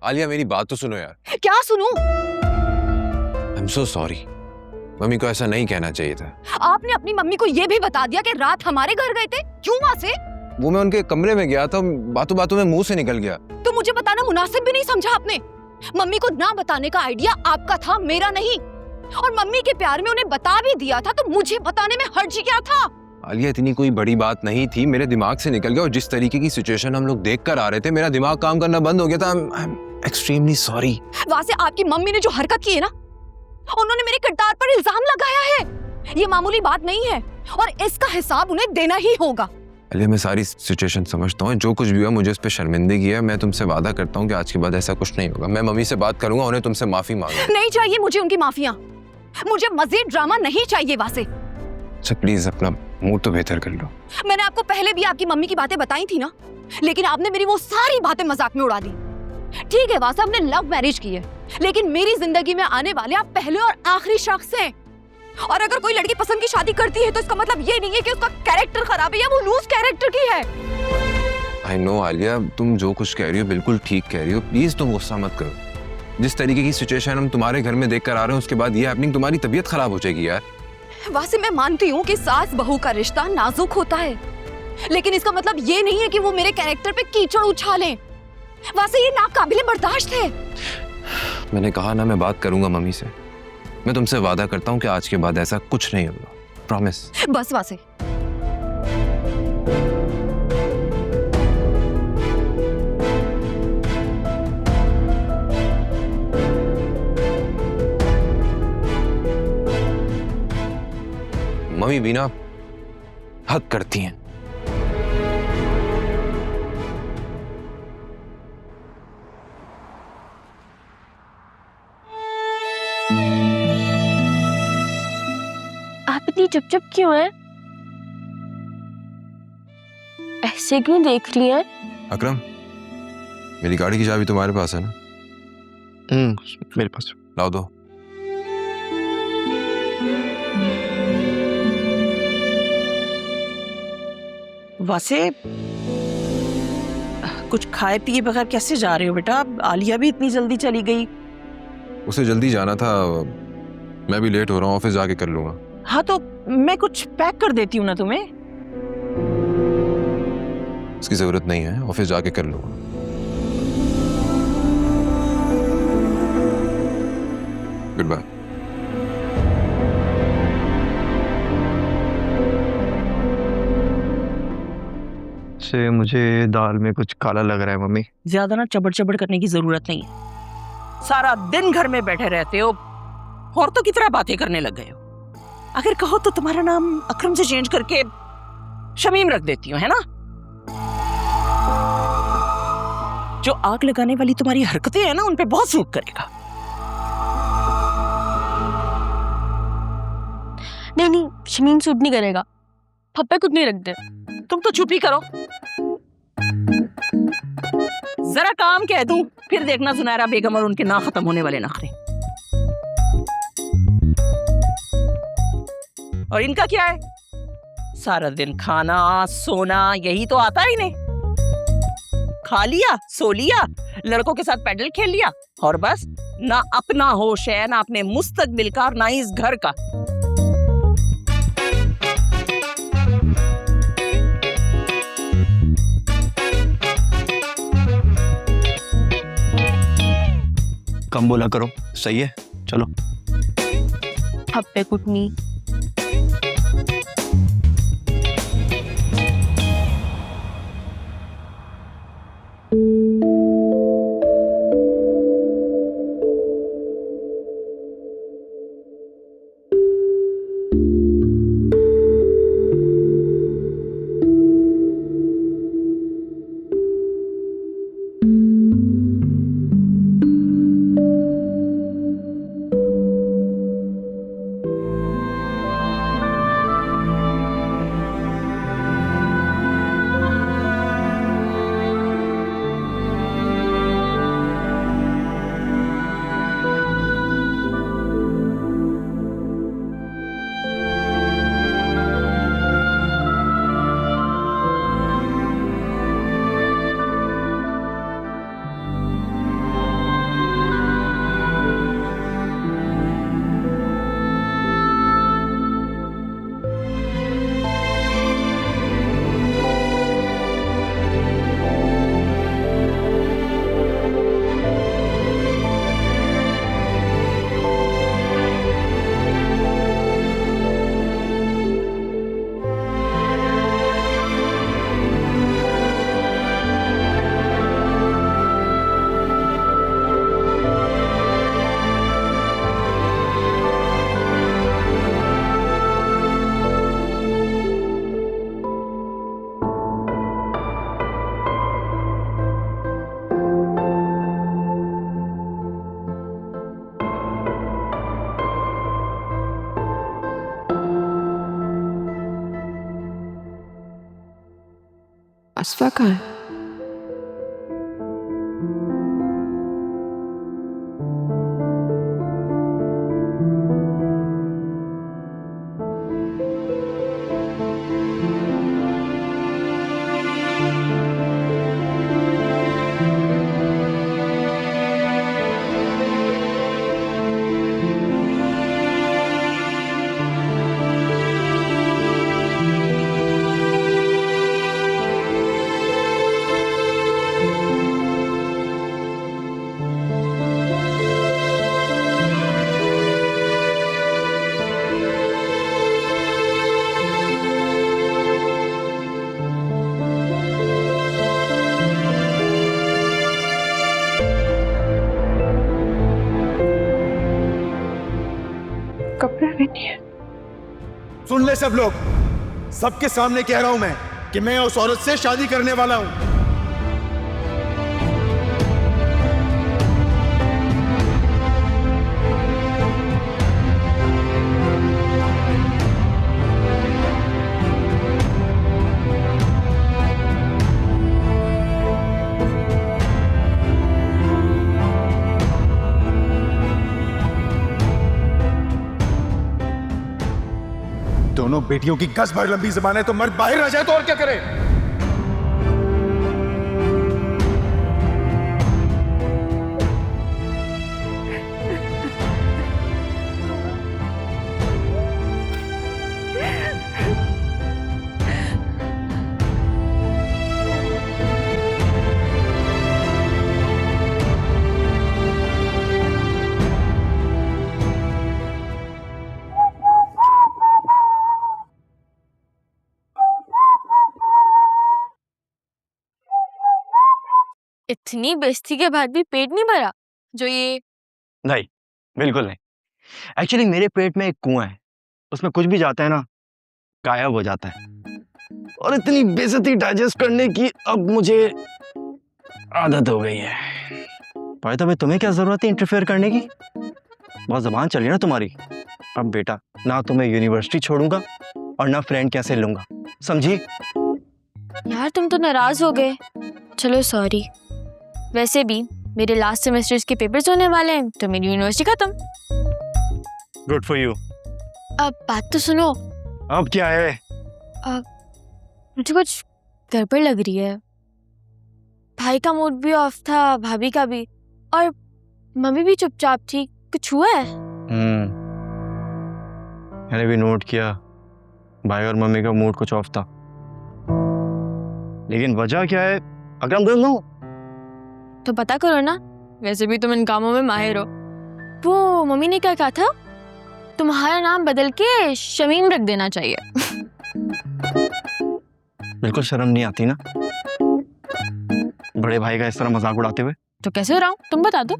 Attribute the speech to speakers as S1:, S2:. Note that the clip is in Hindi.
S1: आलिया मेरी बात तो सुनो यार।
S2: क्या सुनूं?
S1: I am so sorry. Mummy को ऐसा नहीं कहना चाहिए था।
S2: आपने अपनी मम्मी को ये भी बता दिया कि रात हमारे घर गए थे? क्यों वहाँ से?
S1: वो मैं उनके कमरे में गया था, बातों बातों में मुंह से निकल गया।
S2: तो मुझे बताना मुनासिब भी नहीं समझा आपने? मम्मी को ना बताने का आइडिया आपका था, मेरा नहीं। और मम्मी के प्यार में उन्हें बता भी दिया था, तो मुझे बताने में हर्ज क्या था?
S1: आलिया इतनी कोई बड़ी बात नहीं थी, मेरे दिमाग से निकल गया। और जिस तरीके की सिचुएशन हम लोग देख कर आ रहे थे, मेरा दिमाग काम करना बंद हो गया था। I am extremely sorry.
S2: वहाँ से आपकी मम्मी ने जो हरकत की है ना, उन्होंने मेरे किरदार पर इल्जाम लगाया है। ये मामूली बात नहीं है और इसका हिसाब उन्हें देना ही होगा।
S1: अलिया मैं सारी सिचुएशन समझता हूँ, जो कुछ भी हुआ मुझे उस पर शर्मिंदगी है। मैं तुमसे वादा करता हूँ कि आज के बाद ऐसा कुछ नहीं होगा। मैं मम्मी से बात करूंगा, उन्हें तुमसे माफी मांगूंगा।
S2: नहीं चाहिए मुझे उनकी माफियां। मुझे मजीद ड्रामा नहीं चाहिए वासे।
S1: अच्छा प्लीज अपना मूड तो बेहतर कर लो।
S2: मैंने आपको पहले भी आपकी मम्मी की बातें बताई थी ना, लेकिन आपने मेरी वो सारी बातें मजाक में उड़ा दी। ठीक है वासे, हमने लव मैरिज की है, लेकिन मेरी जिंदगी में आने वाले आप पहले और आखिरी शख्स हैं। और अगर कोई लड़की पसंद की शादी करती है तो इसका मतलब ये नहीं है कि उसका कैरेक्टर खराब है या वो लूज कैरेक्टर की है।
S1: आई नो आलिया, तुम जो कुछ कह रही हो बिल्कुल ठीक कह रही हो। प्लीज तुम गुस्सा मत करो। जिस तरीके की सिचुएशन हम तुम्हारे घर में देख कर आ रहे हैं, उसके बाद ये हैपनिंग, तुम्हारी तबीयत खराब हो जाएगी यार।
S2: वैसे मैं मानती हूँ कि सास बहू का रिश्ता नाजुक होता है, लेकिन इसका मतलब ये नहीं है कि वो मेरे कैरेक्टर पे कीचड़ उछालें। वैसे ये नाकाबिले बर्दाश्त है।
S1: मैंने कहा ना, मैं बात करूंगा मम्मी से। मैं तुमसे वादा करता हूँ कि आज के बाद ऐसा कुछ नहीं होगा। प्रॉमिस।
S2: बस वासे,
S1: मम्मी भी ना हद करती हैं।
S3: आप इतनी चुप क्यों हैं? ऐसे क्यों देख रही हैं?
S1: अकरम, मेरी गाड़ी की चाबी तुम्हारे पास है ना?
S4: मेरे पास।
S1: लाओ दो।
S5: वैसे कुछ खाए पिए बगैर कैसे जा रहे हो बेटा? आलिया भी इतनी जल्दी चली गई।
S1: उसे जल्दी जाना था, मैं भी लेट हो रहा हूँ, ऑफिस जाके कर लूंगा।
S5: हाँ तो मैं कुछ पैक कर देती हूँ ना तुम्हें।
S1: इसकी जरूरत नहीं है, ऑफिस जाके कर लूंगा। Good bye.
S4: से मुझे दाल में कुछ काला लग रहा है मम्मी।
S5: ज्यादा ना चबड़ चबड़ करने की जरूरत नहीं है। सारा दिन घर में बैठे रहते हो, औरतों की तरह बातें करने लग गए हो। अगर कहो तो तुम्हारा नाम अकरम से चेंज करके शमीम रख देती हूँ, है ना? जो आग लगाने वाली तुम्हारी हरकतें हैं ना, उन पे बहुत सूट करेगा।
S3: नहीं, शमीम सूट नहीं करेगा। पप्पा कुछ नहीं रखते।
S5: तुम तो चुप ही करो। जरा काम कह दूं, फिर देखना सुनहरा बेगम और उनके ना खत्म होने वाले नखरे। और इनका क्या है? सारा दिन खाना सोना यही तो आता है इन्हें। खा लिया, सो लिया, लड़कों के साथ पैडल खेल लिया, और बस ना अपना होश है, ना अपने मुस्तकबिल का, और ना इस घर का।
S4: कम बोला करो, सही है? चलो।
S3: पप्पे कुटनी।
S6: आसफा कहाँ है? कपड़ा भी नहीं है।
S7: सुन ले सब लोग, सबके सामने कह रहा हूं मैं कि मैं उस औरत से शादी करने वाला हूं। दोनों बेटियों की 10 बार लंबी जबान है, तो मर्द बाहर आ जाए तो और क्या करे।
S3: इतनी बेइज्जती के बाद भी पेट नहीं भरा जो ये?
S4: नहीं, बिल्कुल नहीं। एक्चुअली मेरे पेट में एक कुआं है, उसमें कुछ भी जाता है ना, गायब हो जाता है। और इतनी बेइज्जती डाइजेस्ट करने की अब मुझे आदत हो गई है। भाई तो तुम्हें क्या जरूरत है इंटरफेयर करने की? बहुत जबान चली ना तुम्हारी। अब बेटा, ना तुम्हें यूनिवर्सिटी छोड़ूंगा और ना फ्रेंड कैसे लूंगा, समझी?
S3: यार तुम तो नाराज हो गए। चलो सॉरी। वैसे भी मेरे लास्ट सेमेस्टर्स के पेपर्स होने वाले हैं, तो मेरी यूनिवर्सिटी खत्म।
S4: Good for you.
S3: अब बात तो सुनो।
S4: अब क्या है?
S3: मुझे कुछ गड़बड़ लग रही है। भाई का मूड भी ऑफ था, भाभी का भी, और मम्मी भी चुपचाप थी। कुछ हुआ है?
S4: मैंने भी नोट किया, भाई और मम्मी का मूड कुछ ऑफ था। लेकिन वजह क्या है? अगर हम दोनों
S3: तो पता करो ना, वैसे भी तुम इन कामों में माहिर हो। वो मम्मी ने क्या कहा था, तुम्हारा नाम बदल के शमीम रख देना चाहिए।
S4: बिल्कुल शर्म नहीं आती ना बड़े भाई का इस तरह मजाक उड़ाते हुए?
S3: तो कैसे हो रहा हूँ, तुम बता दो।